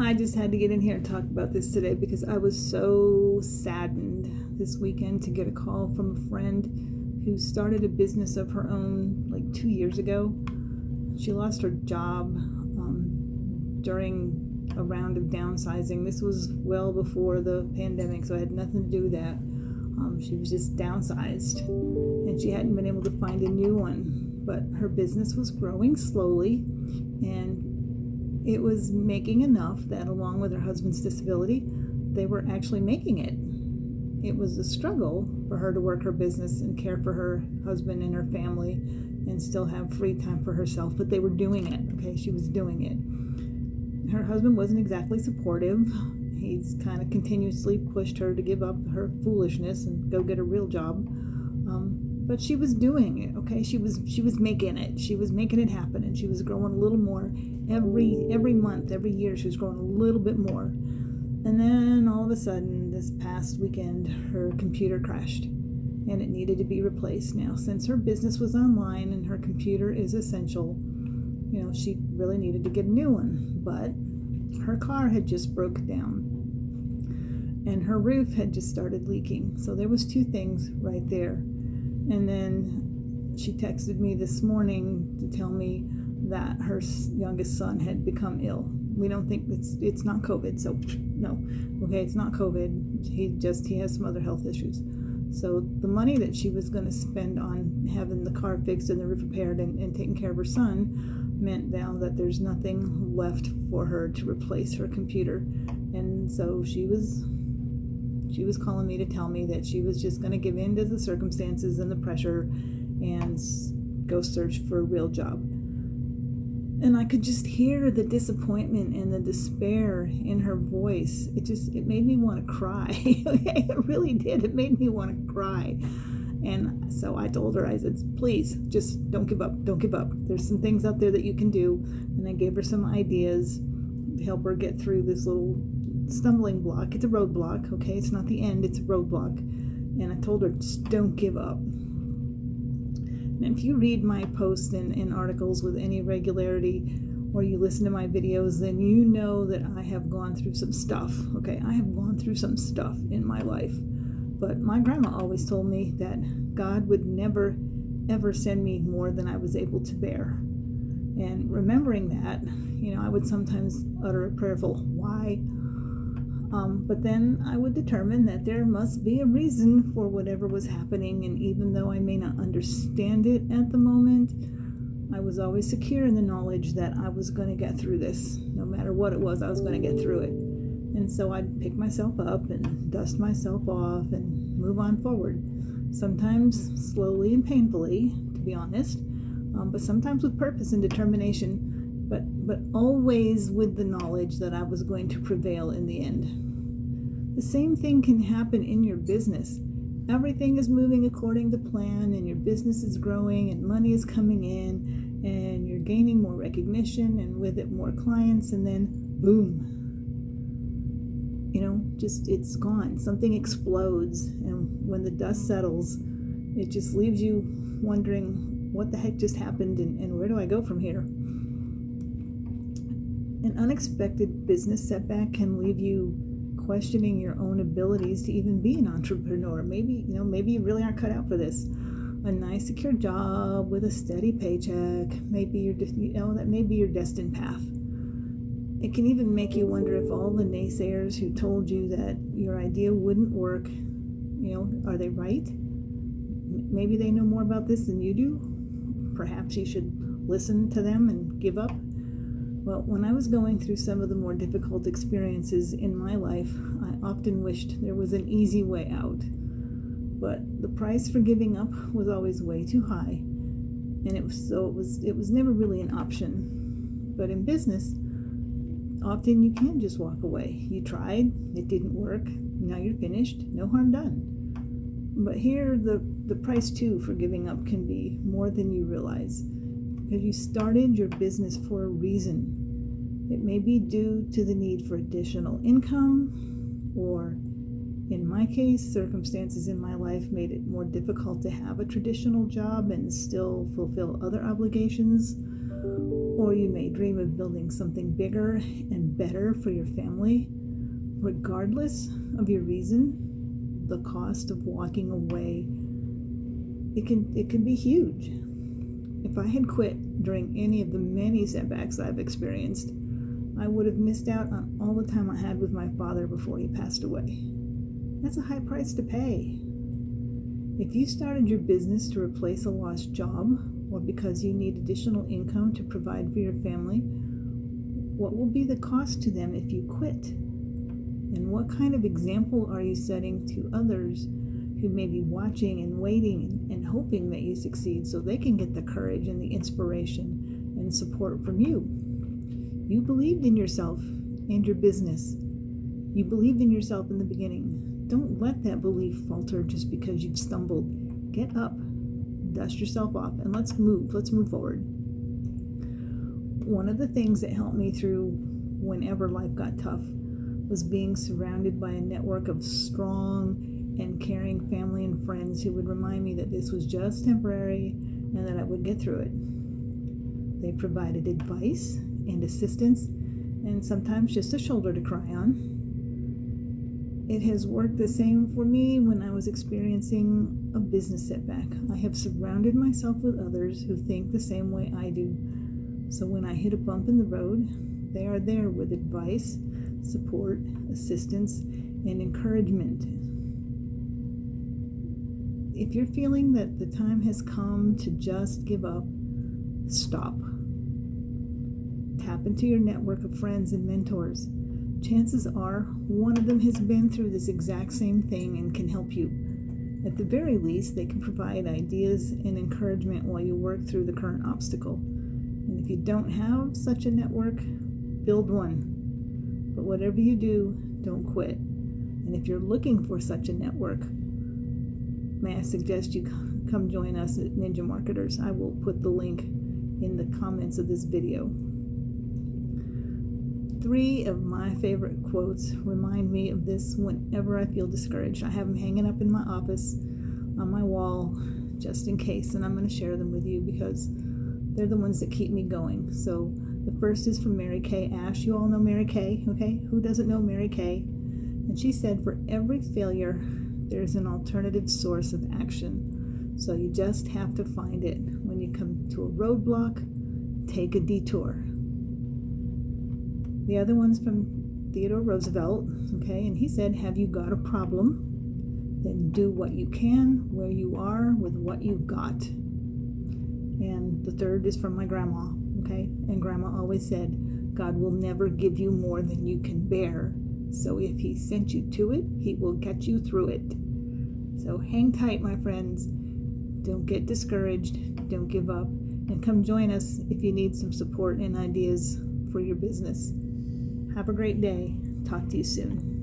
I just had to get in here and talk about this today because I was so saddened this weekend to get a call from a friend who started a business of her own like 2 years ago. She lost her job during a round of downsizing. This was well before the pandemic, so it had nothing to do with that. She was just downsized, and she hadn't been able to find a new one. But her business was growing slowly, and it was making enough that, along with her husband's disability, they were actually making it. It was a struggle for her to work her business and care for her husband and her family and still have free time for herself, but they were doing it, okay? She was doing it. Her husband wasn't exactly supportive. He's kind of continuously pushed her to give up her foolishness and go get a real job. But she was doing it, okay? She was making it. She was making it happen, and she was growing a little more every month, every year. She was growing a little bit more. And then all of a sudden, this past weekend, her computer crashed, and it needed to be replaced. Now, since her business was online and her computer is essential, she really needed to get a new one. But her car had just broke down, and her roof had just started leaking. So there was two things right there. And then she texted me this morning to tell me that her youngest son had become ill. We don't think it's not COVID, so no. Okay, it's not COVID. He has some other health issues. So the money that she was going to spend on having the car fixed and the roof repaired and taking care of her son meant now that there's nothing left for her to replace her computer. And so she was calling me to tell me that she was just going to give in to the circumstances and the pressure and go search for a real job. And I could just hear the disappointment and the despair in her voice. It made me want to cry. It really did. It made me want to cry. And so I told her, I said, please, just don't give up. Don't give up. There's some things out there that you can do. And I gave her some ideas to help her get through this little stumbling block. It's a roadblock, okay? It's not the end, it's a roadblock. And I told her, just don't give up. And if you read my posts and articles with any regularity, or you listen to my videos, then you know that I have gone through some stuff, okay? I have gone through some stuff in my life. But my grandma always told me that God would never, ever send me more than I was able to bear. And remembering that, I would sometimes utter a prayerful, why? But then I would determine that there must be a reason for whatever was happening, and even though I may not understand it at the moment, I was always secure in the knowledge that I was going to get through this. No matter what it was, I was going to get through it. And so I'd pick myself up and dust myself off and move on forward. Sometimes slowly and painfully, to be honest, but sometimes with purpose and determination. But always with the knowledge that I was going to prevail in the end. The same thing can happen in your business. Everything is moving according to plan, and your business is growing, and money is coming in, and you're gaining more recognition, and with it more clients, and then boom. It's gone. Something explodes, and when the dust settles, it just leaves you wondering what the heck just happened, and where do I go from here? An unexpected business setback can leave you questioning your own abilities to even be an entrepreneur. Maybe you really aren't cut out for this. A nice, secure job with a steady paycheck. That may be your destined path. It can even make you wonder if all the naysayers who told you that your idea wouldn't work, are they right? Maybe they know more about this than you do. Perhaps you should listen to them and give up. Well, when I was going through some of the more difficult experiences in my life, I often wished there was an easy way out. But the price for giving up was always way too high, and it was never really an option. But in business, often you can just walk away. You tried, it didn't work, now you're finished, no harm done. But here, the price too for giving up can be more than you realize. Because you started your business for a reason. It may be due to the need for additional income, or in my case, circumstances in my life made it more difficult to have a traditional job and still fulfill other obligations. Or you may dream of building something bigger and better for your family. Regardless of your reason, the cost of walking away, it can be huge. If I had quit during any of the many setbacks I've experienced, I would have missed out on all the time I had with my father before he passed away. That's a high price to pay. If you started your business to replace a lost job, or because you need additional income to provide for your family, what will be the cost to them if you quit? And what kind of example are you setting to others who may be watching and waiting and hoping that you succeed so they can get the courage and the inspiration and support from you? You believed in yourself and your business. You believed in yourself in the beginning. Don't let that belief falter just because you've stumbled. Get up, dust yourself off, and let's move forward. One of the things that helped me through whenever life got tough was being surrounded by a network of strong and caring family and friends who would remind me that this was just temporary and that I would get through it. They provided advice and assistance and sometimes just a shoulder to cry on. It has worked the same for me when I was experiencing a business setback. I have surrounded myself with others who think the same way I do. So when I hit a bump in the road, they are there with advice, support, assistance, and encouragement. If you're feeling that the time has come to just give up, stop. Tap into your network of friends and mentors. Chances are one of them has been through this exact same thing and can help you. At the very least, they can provide ideas and encouragement while you work through the current obstacle. And if you don't have such a network, build one. But whatever you do, don't quit. And if you're looking for such a network, may I suggest you come join us at Ninja Marketers. I will put the link in the comments of this video. 3 of my favorite quotes remind me of this whenever I feel discouraged. I have them hanging up in my office on my wall just in case, and I'm going to share them with you because they're the ones that keep me going. So the first is from Mary Kay Ash. You all know Mary Kay, okay? Who doesn't know Mary Kay? And she said, for every failure, there's an alternative source of action. So you just have to find it. When you come to a roadblock, take a detour. The other one's from Theodore Roosevelt, okay? And he said, have you got a problem? Then do what you can, where you are, with what you've got. And the third is from my grandma, okay? And grandma always said, God will never give you more than you can bear. So if he sent you to it, he will get you through it. So hang tight, my friends. Don't get discouraged. Don't give up. And come join us if you need some support and ideas for your business. Have a great day. Talk to you soon.